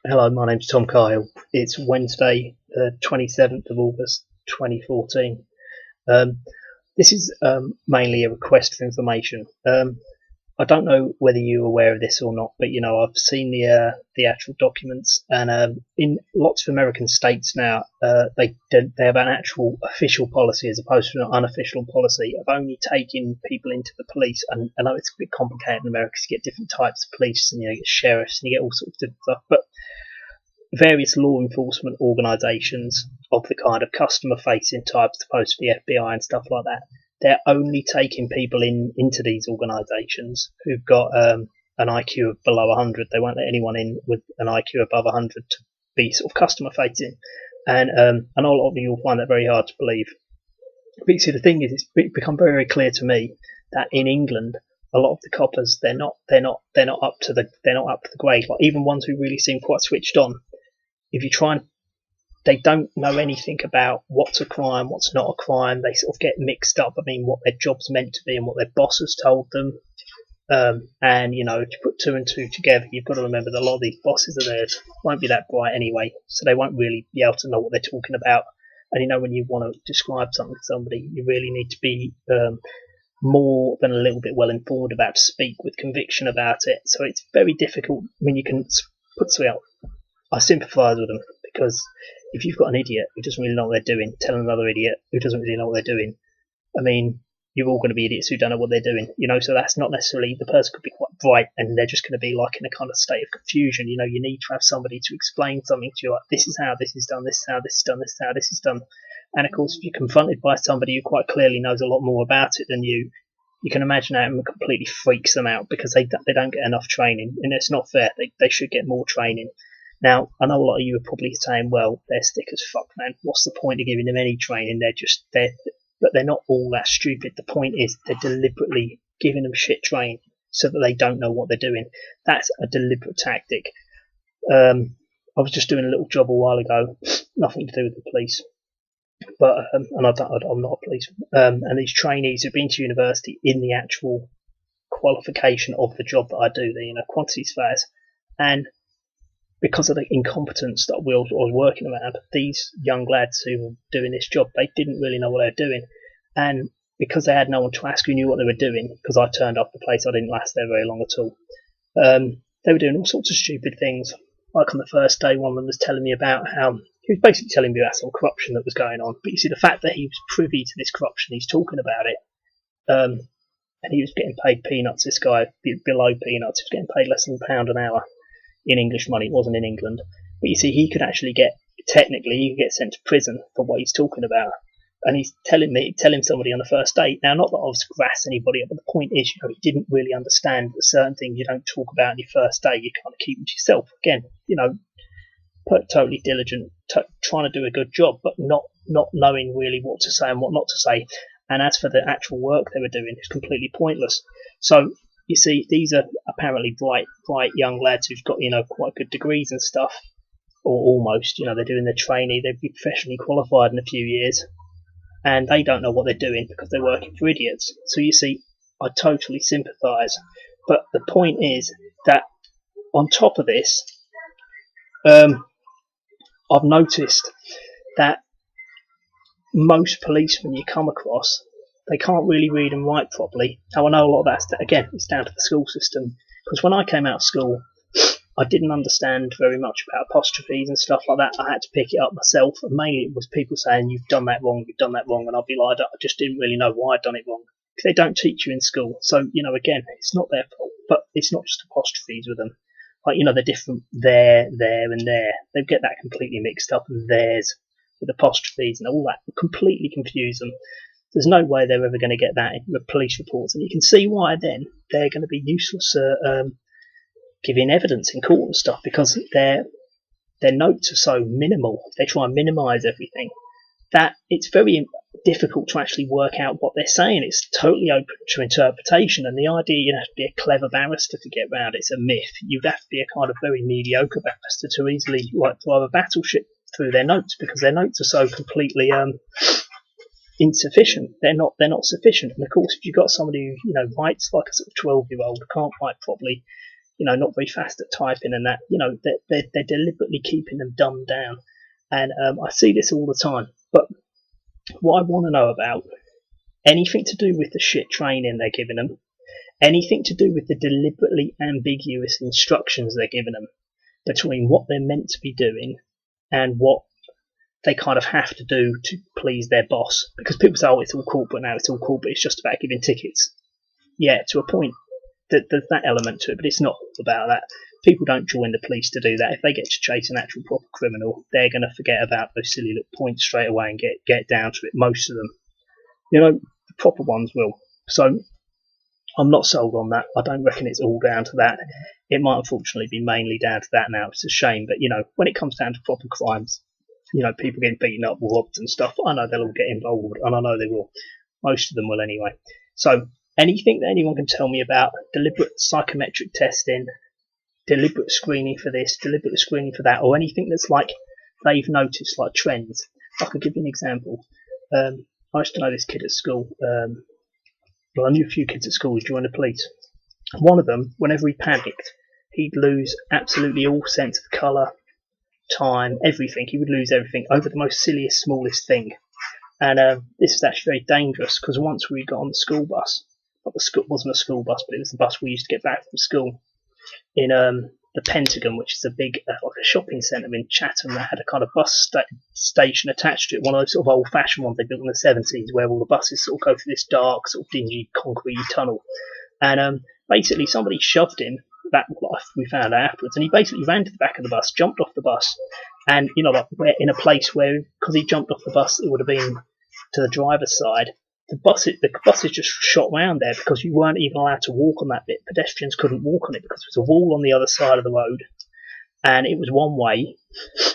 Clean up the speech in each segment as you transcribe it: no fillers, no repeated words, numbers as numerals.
Hello, my name's Tom Kyle. It's Wednesday, the 27th of August, 2014. Um, this is mainly a request for information. I don't know whether you're aware of this or not, but I've seen the actual documents, and in lots of American states now, they have an actual official policy as opposed to an unofficial policy of only taking people into the police. And I know it's a bit complicated in America because you get different types of police, and you get sheriffs, and you get all sorts of different stuff, but various law enforcement organisations of the kind of customer facing type, as opposed to the FBI and stuff like that, they're only taking people into these organisations who've got an IQ of below 100. They won't let anyone in with an IQ above 100 to be sort of customer facing. And I know a lot of you will find that very hard to believe. But you see, the thing is, it's become very, very clear to me that in England, a lot of the coppers they're not up to the grade. Like even ones who really seem quite switched on, if you try and they don't know anything about what's a crime, what's not a crime. They sort of get mixed up. I mean, what their job's meant to be and what their boss has told them. And if you put two and two together, you've got to remember that a lot of these bosses of theirs won't be that bright anyway, so they won't really be able to know what they're talking about. And when you want to describe something to somebody, you really need to be more than a little bit well informed about to speak with conviction about it. So it's very difficult. I mean, you can put something out. I sympathise with them because if you've got an idiot who doesn't really know what they're doing, telling another idiot who doesn't really know what they're doing, I mean, you're all going to be idiots who don't know what they're doing, so that's not necessarily, the person could be quite bright and they're just going to be like in a kind of state of confusion. You need to have somebody to explain something to you, like, this is how this is done, this is how this is done, this is how this is done. And of course, if you're confronted by somebody who quite clearly knows a lot more about it than you can imagine how it completely freaks them out because they don't get enough training, and it's not fair. They should get more training. Now, I know a lot of you are probably saying, well, they're thick as fuck, man. What's the point of giving them any training? But they're not all that stupid. The point is they're deliberately giving them shit training so that they don't know what they're doing. That's a deliberate tactic. I was just doing a little job a while ago, nothing to do with the police, but and I'm not a policeman. And these trainees have been to university in the actual qualification of the job that I do, the quantities phase, and because of the incompetence that I was working around, these young lads who were doing this job, they didn't really know what they were doing. And because they had no one to ask who knew what they were doing, because I turned up the place, I didn't last there very long at all. They were doing all sorts of stupid things. Like on the first day, one of them was telling me about how, he was basically telling me about some corruption that was going on. But you see, the fact that he was privy to this corruption, he's talking about it, and he was getting paid peanuts, this guy, below peanuts, he was getting paid less than £1 an hour. In English money, it wasn't in England. But you see, he could actually get sent to prison for what he's talking about. And he's telling somebody on the first date. Now, not that I was to grass anybody, but the point is, he didn't really understand that certain things you don't talk about on your first date. You kind of keep them to yourself. Again, totally diligent, trying to do a good job, but not knowing really what to say and what not to say. And as for the actual work they were doing, it's completely pointless. So you see, these are apparently bright young lads who've got, quite good degrees and stuff, or almost, they're doing their trainee, they'll be professionally qualified in a few years, and they don't know what they're doing because they're working for idiots. So you see, I totally sympathise. But the point is that on top of this, I've noticed that most policemen you come across, they can't really read and write properly. Now, I know a lot of that's, again, it's down to the school system. Because when I came out of school, I didn't understand very much about apostrophes and stuff like that. I had to pick it up myself. And mainly it was people saying, you've done that wrong. And I'd be like, I just didn't really know why I'd done it wrong. Because they don't teach you in school. So, again, it's not their fault. But it's not just apostrophes with them. Like, they're different there, and there. They get that completely mixed up. And theirs with apostrophes and all that will completely confuse them. There's no way they're ever going to get that in the police reports, and you can see why then they're going to be useless at giving evidence in court and stuff, because their notes are so minimal. They try and minimise everything that it's very difficult to actually work out what they're saying. It's totally open to interpretation, and the idea you have to be a clever barrister to get round it's a myth. You'd have to be a kind of very mediocre barrister to easily drive a battleship through their notes, because their notes are so completely insufficient. They're not sufficient. And of course, if you've got somebody who writes like a sort of 12-year-old, can't write properly, not very fast at typing and that. They're deliberately keeping them dumbed down, and I see this all the time. But what I want to know about, anything to do with the shit training they're giving them, anything to do with the deliberately ambiguous instructions they're giving them between what they're meant to be doing and what they kind of have to do to please their boss. Because people say, oh, it's all corporate now, it's all corporate, it's just about giving tickets. Yeah, to a point, there's that element to it, but it's not all about that. People don't join the police to do that. If they get to chase an actual proper criminal, they're going to forget about those silly little points straight away and get down to it. Most of them. The proper ones will. So I'm not sold on that. I don't reckon it's all down to that. It might unfortunately be mainly down to that now. It's a shame, but when it comes down to proper crimes, people getting beaten up, robbed and stuff, I know they'll all get involved, and I know they will. Most of them will anyway. So anything that anyone can tell me about deliberate psychometric testing, deliberate screening for this, deliberate screening for that, or anything that's like they've noticed, like trends. I could give you an example. I used to know this kid at school. Well, I knew a few kids at school who joined the police. One of them, whenever he panicked, he'd lose absolutely all sense of colour, time, everything. He would lose everything over the most silliest, smallest thing. And this was actually very dangerous, because once we got on the school bus, it wasn't a school bus, but it was the bus we used to get back from school, in the Pentagon, which is a big like a shopping centre in Chatham that had a kind of bus station attached to it, one of those sort of old-fashioned ones they built in the 70s, where all the buses sort of go through this dark, sort of dingy concrete tunnel. And basically somebody shoved him, that we found out afterwards, and he basically ran to the back of the bus, jumped off the bus, and like we're in a place where, because he jumped off the bus, it would have been to the driver's side. The buses just shot round there because you weren't even allowed to walk on that bit. Pedestrians couldn't walk on it because there was a wall on the other side of the road, and it was one way,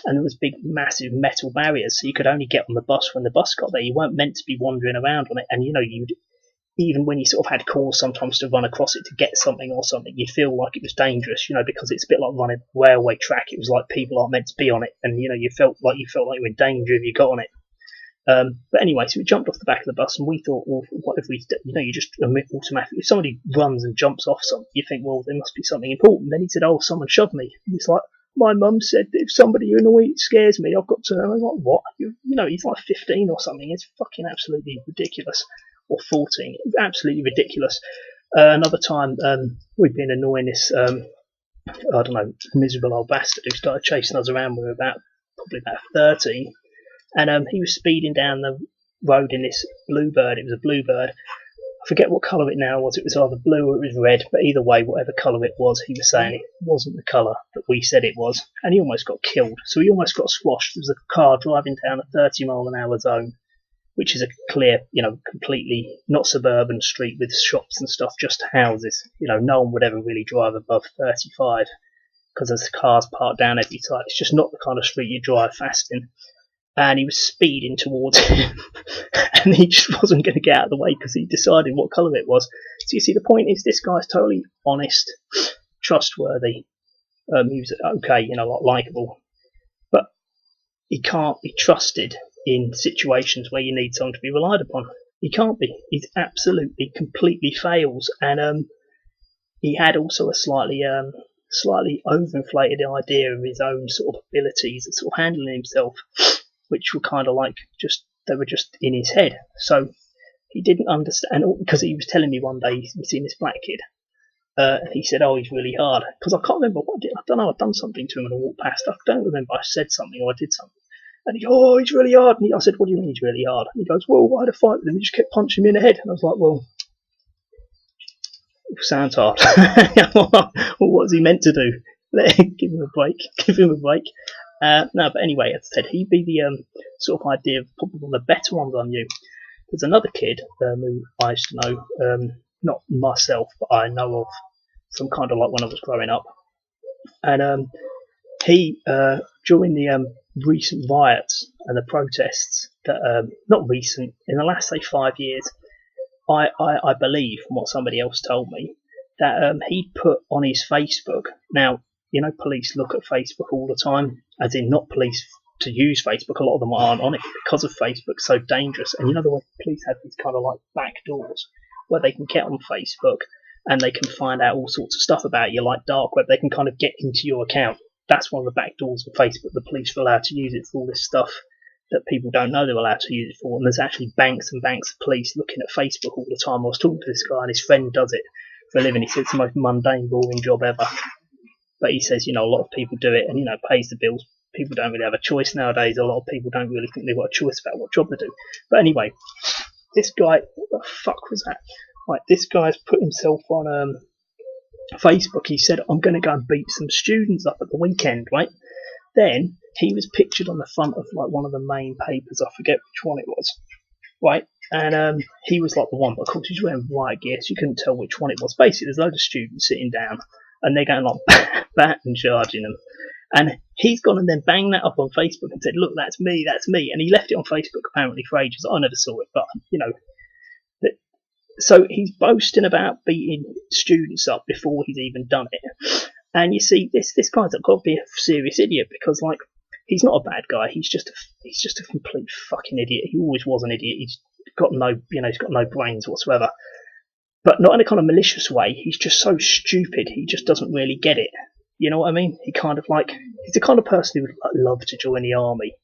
and there was big, massive metal barriers, so you could only get on the bus when the bus got there. You weren't meant to be wandering around on it, and you'd, even when you sort of had cause sometimes to run across it to get something or something, you'd feel like it was dangerous, because it's a bit like running a railway track. It was like people aren't meant to be on it, and you felt like you were in danger if you got on it. But anyway, so we jumped off the back of the bus, and we thought, well, what if we, you just automatically, if somebody runs and jumps off something, you think, well, there must be something important. Then he said, oh, someone shoved me. And it's like, my mum said that if somebody scares me, I've got to. And I was like, what? He's like 15 or something. It's fucking absolutely ridiculous. Or 14. Absolutely ridiculous. Another time, we'd been annoying this, I don't know, miserable old bastard who started chasing us around when we were probably about 13. And he was speeding down the road in this bluebird. It was a bluebird. I forget what colour it now was. It was either blue or it was red. But either way, whatever colour it was, he was saying it wasn't the colour that we said it was. And he almost got killed. So he almost got squashed. There was a car driving down a 30-mile-an-hour zone, which is a clear, completely not suburban street with shops and stuff, just houses. No one would ever really drive above 35 because there's cars parked down every side. It's just not the kind of street you drive fast in. And he was speeding towards him, and he just wasn't going to get out of the way because he decided what colour it was. So you see, the point is, this guy's totally honest, trustworthy. He was okay, likeable, but he can't be trusted in situations where you need someone to be relied upon. He can't be. He absolutely, completely fails. And he had also a slightly overinflated idea of his own sort of abilities at sort of handling himself, which were kind of like they were just in his head. So he didn't understand, because he was telling me one day he's seen this black kid, and he said, oh, he's really hard. Because I can't remember I don't know, I'd done something to him and I walked past. I don't remember I said something or I did something. And he goes, oh, he's really hard. And I said, what do you mean he's really hard? And he goes, well, I had a fight with him. He just kept punching me in the head. And I was like, well, it sounds hard. Well, what's he meant to do? Give him a break. Give him a break. No, but anyway, as I said, he'd be the sort of idea of probably one of the better ones I knew. There's another kid who I used to know, not myself, but I know of from kind of like when I was growing up. And he, during the recent riots and the protests, that not recent, in the last, say, 5 years, I believe, from what somebody else told me, that he'd put on his Facebook. Now, police look at Facebook all the time, as in not police to use Facebook. A lot of them aren't on it because of Facebook, so dangerous. And the way police have these kind of like back doors where they can get on Facebook and they can find out all sorts of stuff about you, like dark web. They can kind of get into your account. That's one of the back doors of Facebook. The police are allowed to use it for all this stuff that people don't know they're allowed to use it for. And there's actually banks and banks of police looking at Facebook all the time. I was talking to this guy, and his friend does it for a living. He said it's the most mundane, boring job ever. But he says, a lot of people do it and, pays the bills. People don't really have a choice nowadays. A lot of people don't really think they've got a choice about what job they do. But anyway, this guy, what the fuck was that? Right, this guy's put himself on Facebook. He said, I'm going to go and beat some students up at the weekend, right? Then he was pictured on the front of like one of the main papers. I forget which one it was, right? And he was like the one, but of course he's wearing white gear, so you couldn't tell which one it was. Basically, there's a load of students sitting down, and they're going like bat and charging them. And he's gone and then banged that up on Facebook and said, look, that's me. And he left it on Facebook apparently for ages. I never saw it, but, so he's boasting about beating students up before he's even done it. And you see, this guy's got to be a serious idiot, because, like, he's not a bad guy. He's just a complete fucking idiot. He always was an idiot. He's got no brains whatsoever. But not in a kind of malicious way. He's just so stupid. He just doesn't really get it. You know what I mean? He's the kind of person who would love to join the army,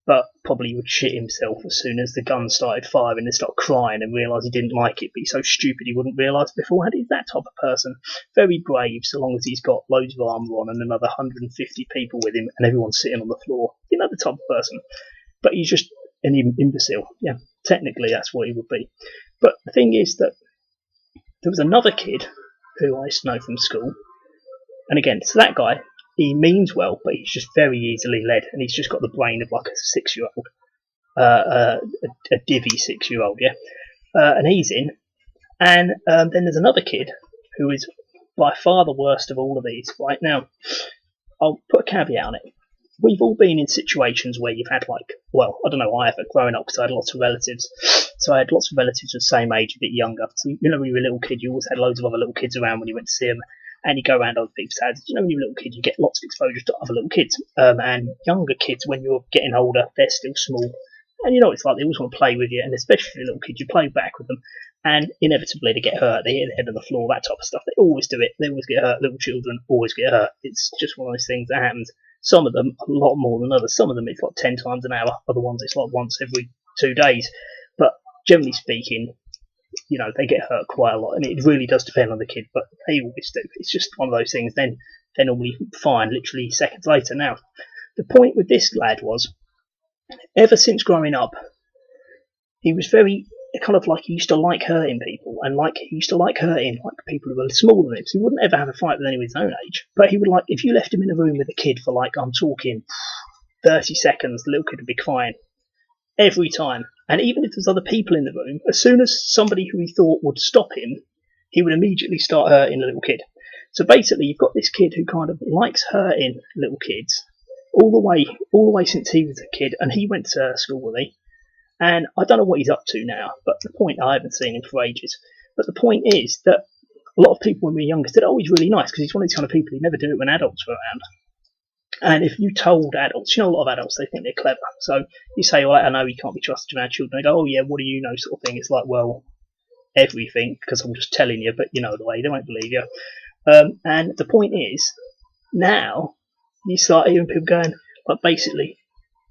but probably would shit himself as soon as the gun started firing and start crying and realise he didn't like it, but he's so stupid he wouldn't realise beforehand. He's that type of person. Very brave, so long as he's got loads of armour on and another 150 people with him and everyone's sitting on the floor. The type of person. But he's just an imbecile. Yeah, technically that's what he would be. But the thing is that there was another kid who I used to know from school. And again, so that guy, he means well, but he's just very easily led, and he's just got the brain of like a 6-year-old, a divvy 6-year-old, yeah. And he's in, and then there's another kid who is by far the worst of all of these. Right now, I'll put a caveat on it. We've all been in situations where you've had I don't know, I have growing up because I had lots of relatives. So I had lots of relatives of the same age, a bit younger. So when you were a little kid, you always had loads of other little kids around when you went to see them. And you go around other people's houses. When you're a little kid, you get lots of exposure to other little kids. And younger kids, when you're getting older, they're still small. And it's like they always want to play with you. And especially little kids, you play back with them. And inevitably they get hurt. They hit the head on the floor, that type of stuff. They always do it. They always get hurt. Little children always get hurt. It's just one of those things that happens. Some of them, a lot more than others. Some of them, it's like 10 times an hour. Other ones, it's like once every 2 days. But generally speaking, they get hurt quite a lot, and it really does depend on the kid, but they always do. It's just one of those things. Then they're normally fine, literally seconds later. Now, the point with this lad was, ever since growing up, he was very kind of like, he used to like hurting people, and he used to like hurting like people who were smaller than him. So he wouldn't ever have a fight with anyone his own age, but he would if you left him in a room with a kid for I'm talking 30 seconds, the little kid would be crying. Every time. And even if there's other people in the room, as soon as somebody who he thought would stop him, he would immediately start hurting the little kid. So basically, you've got this kid who kind of likes hurting little kids all the way since he was a kid, and he went to school with me. And I don't know what he's up to now, but the point, I haven't seen him for ages. But the point is that a lot of people when we were younger said, oh, he's really nice, because he's one of these kind of people who never do it when adults were around. And if you told adults, a lot of adults, they think they're clever. So you say, well, I know you can't be trusted around children. They go, oh yeah, what do you know, sort of thing. It's like, well, everything, because I'm just telling you, but you know the way, they won't believe you. And the point is, now, you start hearing people going, basically,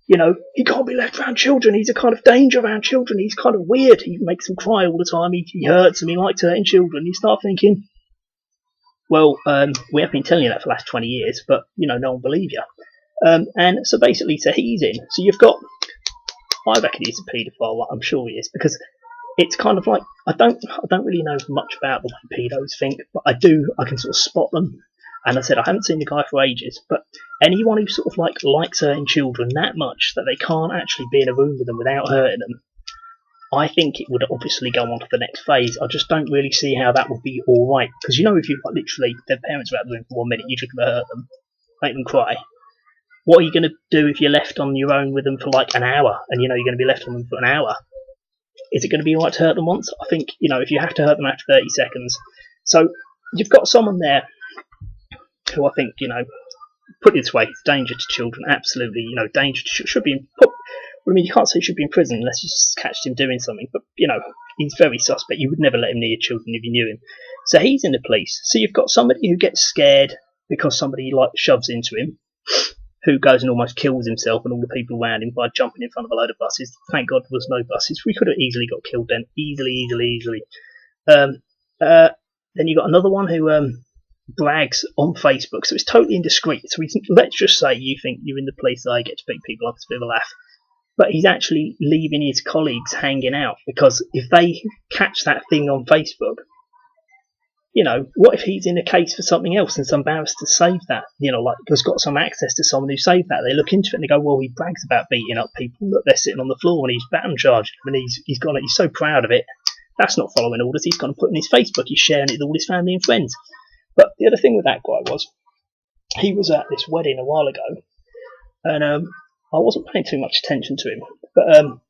he can't be left around children. He's a kind of danger around children. He's kind of weird. He makes them cry all the time. He hurts them. He likes hurting children. You start thinking, well, we have been telling you that for the last 20 years, but, no one will believe you. And so basically, so he's in. So you've got, I reckon he's a paedophile, I'm sure he is, because it's kind of like, I don't really know much about the way pedos think, but I can sort of spot them. And I said, I haven't seen the guy for ages, but anyone who sort of likes hurting children that much that they can't actually be in a room with them without hurting them, I think it would obviously go on to the next phase. I just don't really see how that would be alright. Because if you've literally, their parents are out of the room for 1 minute, you're just going to hurt them, make them cry. What are you going to do if you're left on your own with them for an hour, and you're going to be left on them for an hour? Is it going to be alright to hurt them once? I think, if you have to hurt them after 30 seconds. So, you've got someone there who I think, put it this way, it's danger to children, absolutely, danger to should be put. You can't say he should be in prison unless you catched him doing something, but, he's very suspect. You would never let him near your children if you knew him. So he's in the police. So you've got somebody who gets scared because somebody like shoves into him, who goes and almost kills himself and all the people around him by jumping in front of a load of buses. Thank God there was no buses. We could have easily got killed then. Easily. Then you got another one who brags on Facebook. So it's totally indiscreet. So let's just say you think you're in the police, I get to beat people up, it's a bit of a laugh. But he's actually leaving his colleagues hanging out, because if they catch that thing on Facebook, you know, what if he's in a case for something else and some barrister saved that? You know, like, has got some access to someone who saved that. They look into it and they go, well, he brags about beating up people. Look, they're sitting on the floor and he's baton charging them, and he's so proud of it. That's not following orders. He's going to put it on his Facebook. He's sharing it with all his family and friends. But the other thing with that guy was, he was at this wedding a while ago, and I wasn't paying too much attention to him, but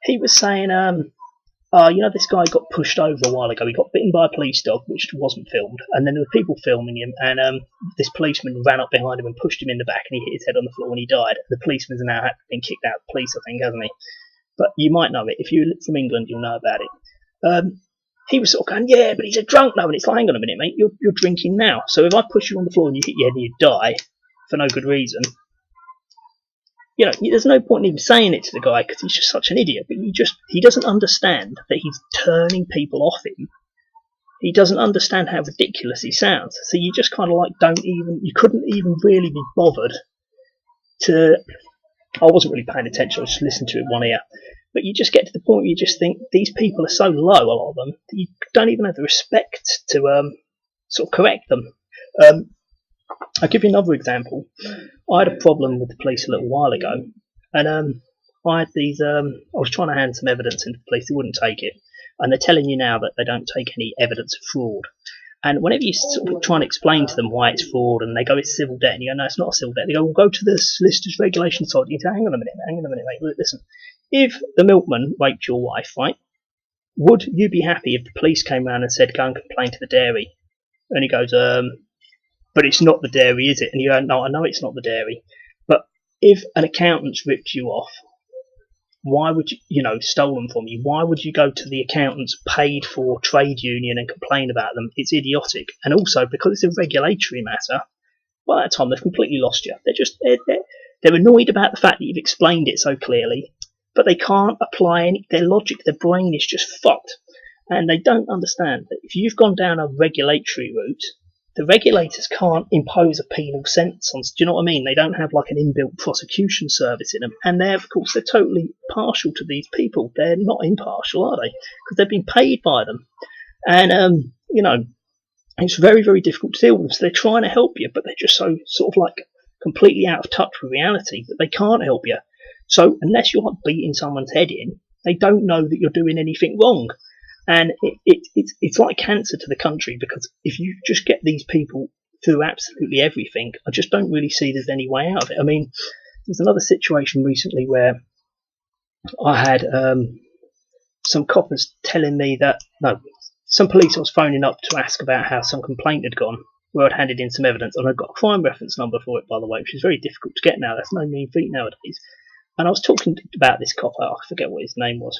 he was saying, you know, this guy got pushed over a while ago. He got bitten by a police dog, which wasn't filmed, and then there were people filming him, and this policeman ran up behind him and pushed him in the back, and he hit his head on the floor and he died. The policeman's now been kicked out of the police, I think, hasn't he? But you might know it. If you're from England, you'll know about it. He was sort of going, yeah, but he's a drunk now. And it's like, hang on a minute, mate, you're drinking now. So if I push you on the floor and you hit your head and you die for no good reason, you know, there's no point in even saying it to the guy, because he's just such an idiot. But he doesn't understand that he's turning people off him. He doesn't understand how ridiculous he sounds. So you just kind of like you couldn't even really be bothered to. I wasn't really paying attention. I was just listening to it with one ear. But you just get to the point where you just think these people are so low, a lot of them, that you don't even have the respect to sort of correct them. I'll give you another example. I had a problem with the police a little while ago, and I had these. I was trying to hand some evidence into the police. They wouldn't take it, and they're telling you now that they don't take any evidence of fraud. And whenever you sort of try and explain to them why it's fraud, and they go, it's civil debt, and you go, no, it's not a civil debt. They go, well, go to the solicitor's regulation side. You say, hang on a minute, mate. Listen, if the milkman raped your wife, right, would you be happy if the police came round and said, go and complain to the dairy? And he goes, but it's not the dairy, is it? And you go, no, I know it's not the dairy. But if an accountant's ripped you off, why would you, stolen from you, why would you go to the accountant's paid for trade union and complain about them? It's idiotic. And also, because it's a regulatory matter, by that time they've completely lost you. They're annoyed about the fact that you've explained it so clearly, but they can't apply their logic. Their brain is just fucked. And they don't understand that if you've gone down a regulatory route, the regulators can't impose a penal sentence on. Do you know what I mean? They don't have like an inbuilt prosecution service in them, and they're totally partial to these people. They're not impartial, are they? Because they've been paid by them, and it's very, very difficult to deal with them. So they're trying to help you, but they're just so sort of like completely out of touch with reality that they can't help you. So unless you're like beating someone's head in, they don't know that you're doing anything wrong. And it's like cancer to the country, because if you just get these people through absolutely everything, I just don't really see there's any way out of it. I mean, there's another situation recently where I had some coppers telling me some police I was phoning up to ask about how some complaint had gone, where I'd handed in some evidence, and I'd got a crime reference number for it, by the way, which is very difficult to get now. That's no mean feat nowadays. And I was talking about this copper, I forget what his name was.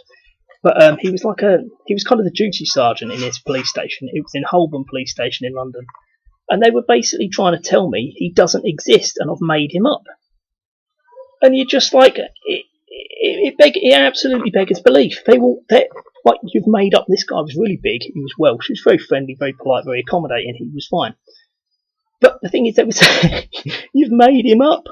But he was kind of the duty sergeant in his police station. It was in Holborn Police Station in London. And they were basically trying to tell me he doesn't exist and I've made him up. And you're just like, it absolutely beggars belief. Like, you've made up, this guy was really big, he was Welsh, he was very friendly, very polite, very accommodating, he was fine. But the thing is, you've made him up.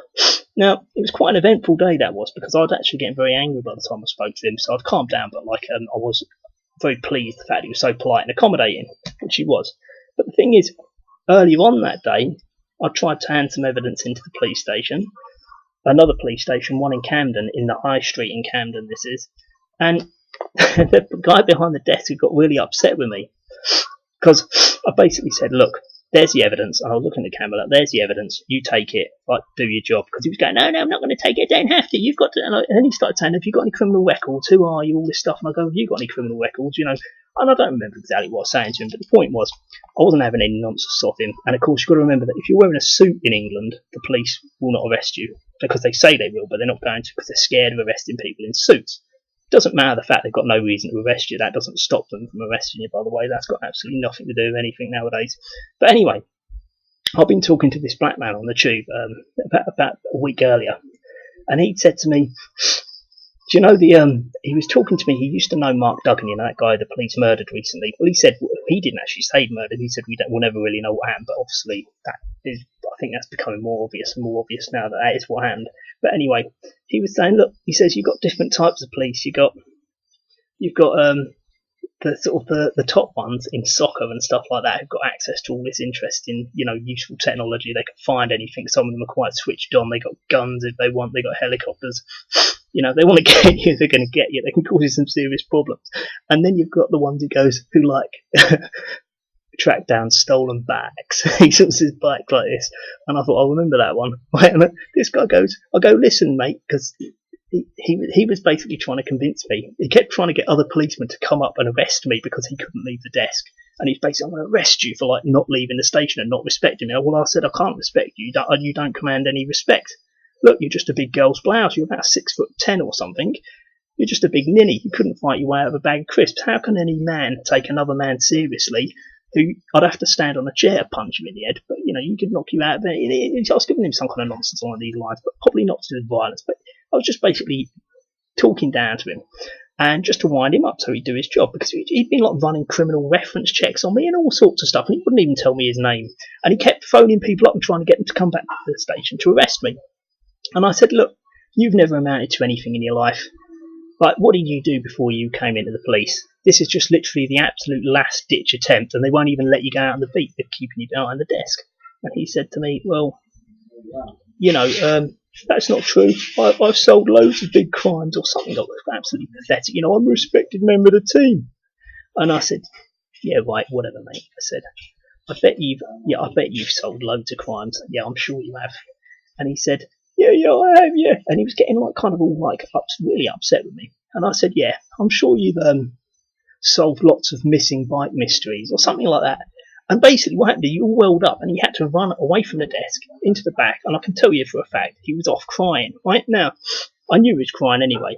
Now, it was quite an eventful day, that was, because I was actually getting very angry by the time I spoke to him, so I'd calmed down, but I was very pleased the fact he was so polite and accommodating, which he was. But the thing is, earlier on that day, I tried to hand some evidence into the police station, another police station, one in Camden, in the High Street in Camden, this is, and the guy behind the desk got really upset with me, because I basically said, look, there's the evidence, and I was looking at the camera, like, there's the evidence, you take it, like, do your job. Because he was going, no, I'm not going to take it, I don't have to, you've got to. And then he started saying, have you got any criminal records, who are you, all this stuff. And I go, have you got any criminal records, And I don't remember exactly what I was saying to him, but the point was, I wasn't having any nonsense off him. And of course, you've got to remember that if you're wearing a suit in England, the police will not arrest you, because they say they will, but they're not going to, because they're scared of arresting people in suits. Doesn't matter the fact they've got no reason to arrest you. That doesn't stop them from arresting you, by the way. That's got absolutely nothing to do with anything nowadays. But anyway, I've been talking to this black man on the tube about a week earlier, and he'd said to me, do you know he was talking to me, he used to know Mark Duggan, that guy the police murdered recently. Well, he said, he didn't actually say he murdered, he said we'll never really know what happened, but obviously that is, I think that's becoming more obvious and more obvious now that is what happened. But anyway, he was saying, look, he says you've got different types of police. You've got the sort of the top ones in soccer and stuff like that who've got access to all this interesting, useful technology. They can find anything. Some of them are quite switched on. They got guns if they want. They got helicopters. They want to get you. They're going to get you. They can cause you some serious problems. And then you've got the ones who like track down stolen bags. He sort of says bike like this, and I thought I'll remember that one. And this guy goes, I go, listen, mate, because he was basically trying to convince me. He kept trying to get other policemen to come up and arrest me because he couldn't leave the desk. And he's basically, I'm going to arrest you for not leaving the station and not respecting me. Well, I said, I can't respect you. You don't command any respect. Look, you're just a big girl's blouse. You're about 6'10" or something. You're just a big ninny. You couldn't fight your way out of a bag of crisps. How can any man take another man seriously? Who I'd have to stand on a chair, punch him in the head, but you could knock you out. I was giving him some kind of nonsense along these lines, but probably not to do with violence. But I was just basically talking down to him, and just to wind him up so he'd do his job, because he'd been running criminal reference checks on me and all sorts of stuff, and he wouldn't even tell me his name, and he kept phoning people up and trying to get them to come back to the station to arrest me. And I said, look, you've never amounted to anything in your life. What did you do before you came into the police? This is just literally the absolute last-ditch attempt, and they won't even let you go out on the beat. They're keeping you behind the desk. And he said to me, well, that's not true. I've sold loads of big crimes or something that was absolutely pathetic. I'm a respected member of the team. And I said, yeah, right, whatever, mate. I said, I bet you've sold loads of crimes. Yeah, I'm sure you have. And he said, yeah, I have, yeah. And he was getting really upset with me. And I said, yeah, I'm sure you've solved lots of missing bike mysteries or something like that. And basically what happened, he all welled up and he had to run away from the desk into the back. And I can tell you for a fact, he was off crying. Right now, I knew he was crying anyway.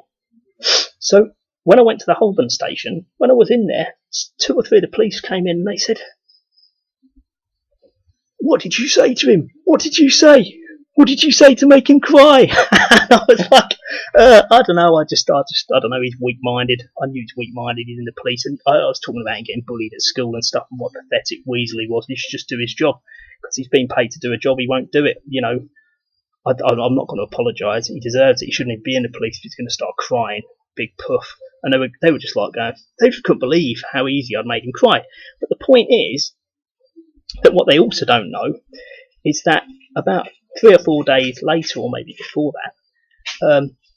So when I went to the Holborn station, when I was in there, 2 or 3 of the police came in and they said, what did you say to him? What did you say? What did you say to make him cry? And I was like, I don't know. I don't know. He's weak-minded. I knew he's weak-minded. He's in the police, and I was talking about him getting bullied at school and stuff, and what a pathetic weasel he was. He should just do his job because he's been paid to do a job. He won't do it. I'm not going to apologise. He deserves it. He shouldn't even be in the police if he's going to start crying. Big puff. And they were just like going. They just couldn't believe how easy I'd made him cry. But the point is that what they also don't know is that about 3 or 4 days later, or maybe before that,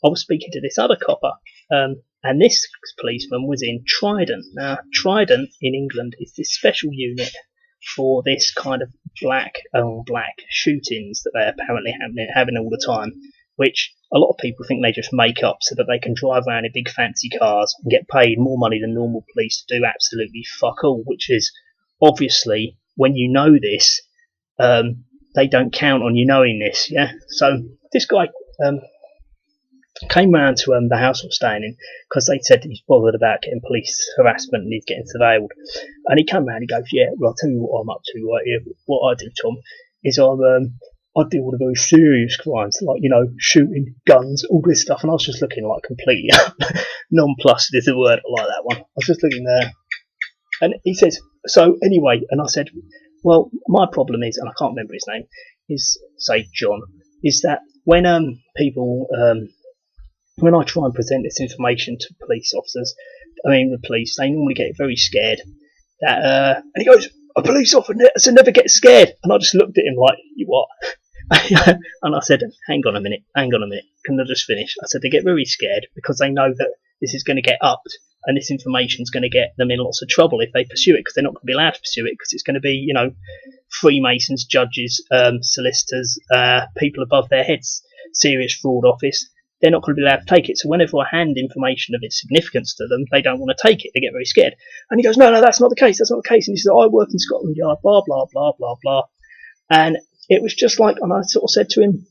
I was speaking to this other copper, and this policeman was in Trident. Now, Trident in England is this special unit for this kind of black on black shootings that they're apparently having all the time, which a lot of people think they just make up so that they can drive around in big fancy cars and get paid more money than normal police to do absolutely fuck all, which is obviously, when you know this, they don't count on you knowing this, yeah? So this guy came round to the house I was staying in because they said he's bothered about getting police harassment and he's getting surveilled. And he came round and he goes, yeah, well, I'll tell you what I'm up to right here. What I do, Tom, is I deal with the very serious crimes, like, shooting, guns, all this stuff. And I was just looking like completely nonplussed is the word, I like that one. I was just looking there. And he says, so anyway, and I said, well, my problem is, and I can't remember his name, is, say, John, is that when people, when I try and present this information to police officers, the police, they normally get very scared. And he goes, a police officer never gets scared. And I just looked at him like, you what? And I said, hang on a minute, can I just finish? I said, they get very scared because they know that this is going to get upped. And this information is going to get them in lots of trouble if they pursue it, because they're not going to be allowed to pursue it, because it's going to be, Freemasons, judges, solicitors, people above their heads, serious fraud office. They're not going to be allowed to take it. So whenever I hand information of its significance to them, they don't want to take it. They get very scared. And he goes, no, that's not the case. That's not the case. And he says, I work in Scotland Yard, blah, blah, blah, blah, blah. And it was just like, and I sort of said to him,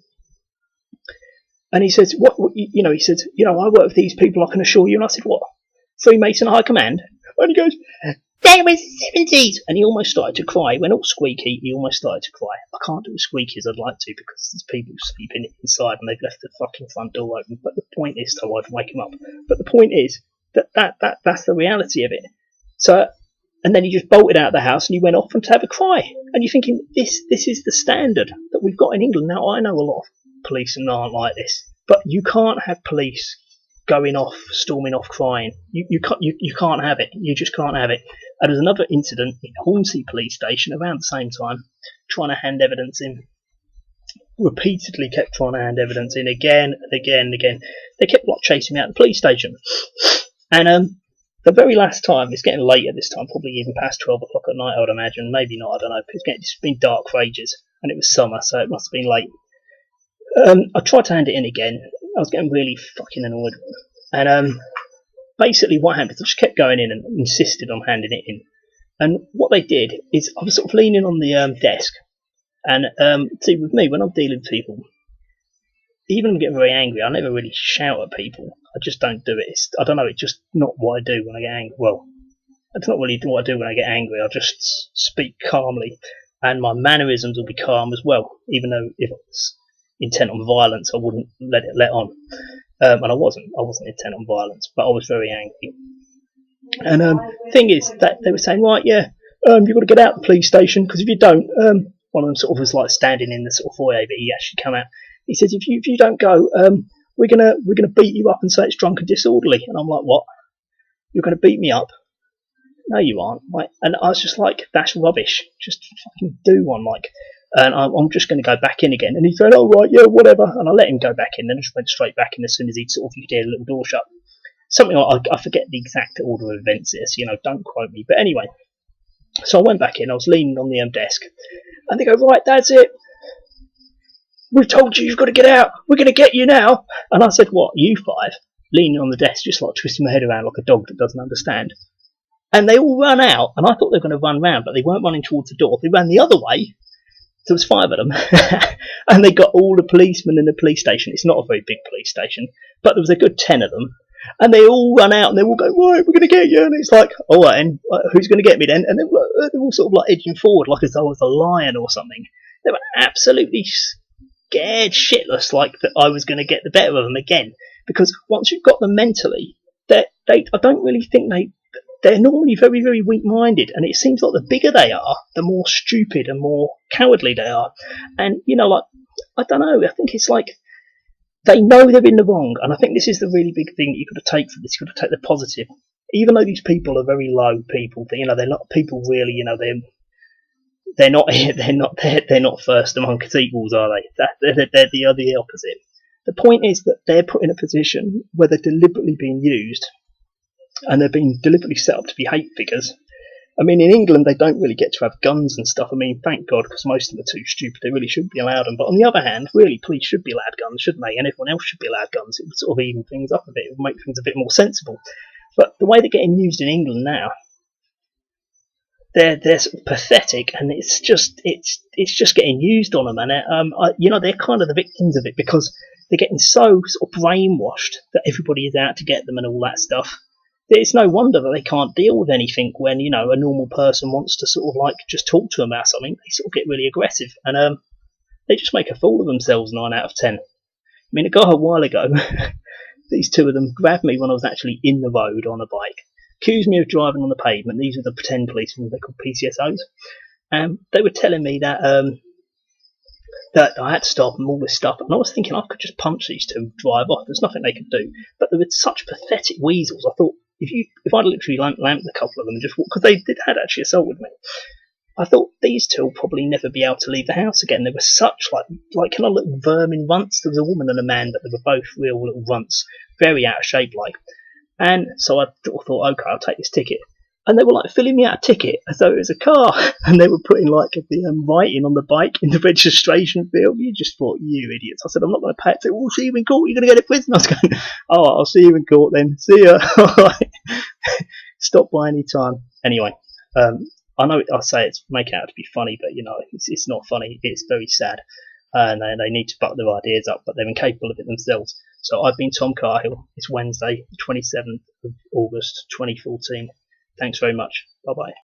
And he says, he says, I work with these people, I can assure you. And I said, what? Freemason High Command? And he goes, they were 70s. And he almost started to cry. He went all squeaky. He almost started to cry. I can't do as squeaky as I'd like to because there's people sleeping inside and they've left the fucking front door open. But the point is, so I'd wake him up. But the point is that's the reality of it. So, and then he just bolted out of the house and he went off and to have a cry. And you're thinking, this is the standard that we've got in England. Now, I know a lot of policemen aren't like this, but you can't have police going off, storming off, crying. You can't have it. You just can't have it. And there was another incident in Hornsey Police Station around the same time, trying to hand evidence in. Repeatedly kept trying to hand evidence in again and again and again. They kept chasing me out of the police station. And the very last time, it's getting late at this time, probably even past 12 o'clock at night, I would imagine. Maybe not, I don't know. It's been dark for ages, and it was summer, so it must have been late. I tried to hand it in again. I was getting really fucking annoyed. And basically what happened is I just kept going in and insisted on handing it in. And what they did is I was sort of leaning on the desk. And see, with me, when I'm dealing with people, even if I'm getting very angry, I never really shout at people. I just don't do it. I don't know, it's just not what I do when I get angry. Well, it's not really what I do when I get angry. I just speak calmly. And my mannerisms will be calm as well, even though if it's intent on violence, I wouldn't let on. And I wasn't intent on violence, but I was very angry. And the thing is that they were saying, right, yeah, you've got to get out of the police station, because if you don't, one of them sort of was like standing in the sort of foyer, but he actually came out. He says, if you don't go, we're gonna beat you up and say it's drunk and disorderly. And I'm like, what? You're gonna beat me up? No, you aren't. Like, and I was just like, that's rubbish. Just fucking do one, like. And I'm just going to go back in again. And he said, oh, right, yeah, whatever. And I let him go back in. Then I just went straight back in as soon as he'd sort of, you could hear a little door shut. Something like, I forget the exact order of events is, don't quote me. But anyway, so I went back in. I was leaning on the desk. And they go, right, that's it. We've told you, you've got to get out. We're going to get you now. And I said, what, you five? Leaning on the desk, just like twisting my head around like a dog that doesn't understand. And they all run out. And I thought they were going to run round, but they weren't running towards the door. They ran the other way. There was 5 of them, and they got all the policemen in the police station. It's not a very big police station, but there was a good 10 of them, and they all run out and they all go, right, we're going to get you. And it's like, all right, and who's going to get me then? And they're all sort of like edging forward like as though I was a lion or something. They were absolutely scared shitless, like that I was going to get the better of them again. Because once you've got them mentally, I don't really think they're normally very, very weak-minded, and it seems like the bigger they are, the more stupid and more cowardly they are. And, like, I don't know, I think it's like they know they're in the wrong, and I think this is the really big thing that you've got to take from this. You've got to take the positive. Even though these people are very low people, they're not people really, they're not first amongst equals, are they? They're the opposite. The point is that they're put in a position where they're deliberately being used, and they're being deliberately set up to be hate figures. I mean, in England, they don't really get to have guns and stuff. I mean, thank God, because most of them are too stupid. They really shouldn't be allowed them. But on the other hand, really, police should be allowed guns, shouldn't they? And everyone else should be allowed guns. It would sort of even things up a bit. It would make things a bit more sensible. But the way they're getting used in England now, they're sort of pathetic, and it's just getting used on them. And they're kind of the victims of it because they're getting so sort of brainwashed that everybody is out to get them and all that stuff. It's no wonder that they can't deal with anything when, a normal person wants to sort of like just talk to them about something. They sort of get really aggressive, and they just make a fool of themselves 9 out of 10. I mean, a while ago, these 2 of them grabbed me when I was actually in the road on a bike, accused me of driving on the pavement. These are the pretend policemen, they're called PCSOs. They were telling me that I had to stop and all this stuff, and I was thinking I could just punch these 2 and drive off. There's nothing they could do. But they were such pathetic weasels. I thought, if I'd literally lamped a couple of them and just walked, because they had actually assaulted me, I thought these 2 will probably never be able to leave the house again. They were such like kind of little vermin runts. There was a woman and a man, but they were both real little runts, very out of shape like. And so I thought, okay, I'll take this ticket. And they were like filling me out a ticket as though it was a car, and they were putting like the writing on the bike in the registration field. You just thought, you idiots. I said, I'm not going to pay it. So, we'll see you in court. You're going to go to prison. I was going, oh, I'll see you in court then. See ya. Stop by any time. Anyway, I know I say it's make it out to be funny, but it's not funny. It's very sad. and they need to buck their ideas up, but they're incapable of it themselves. So I've been Tom Cahill. It's Wednesday, 27th of August 2014. Thanks very much. Bye bye.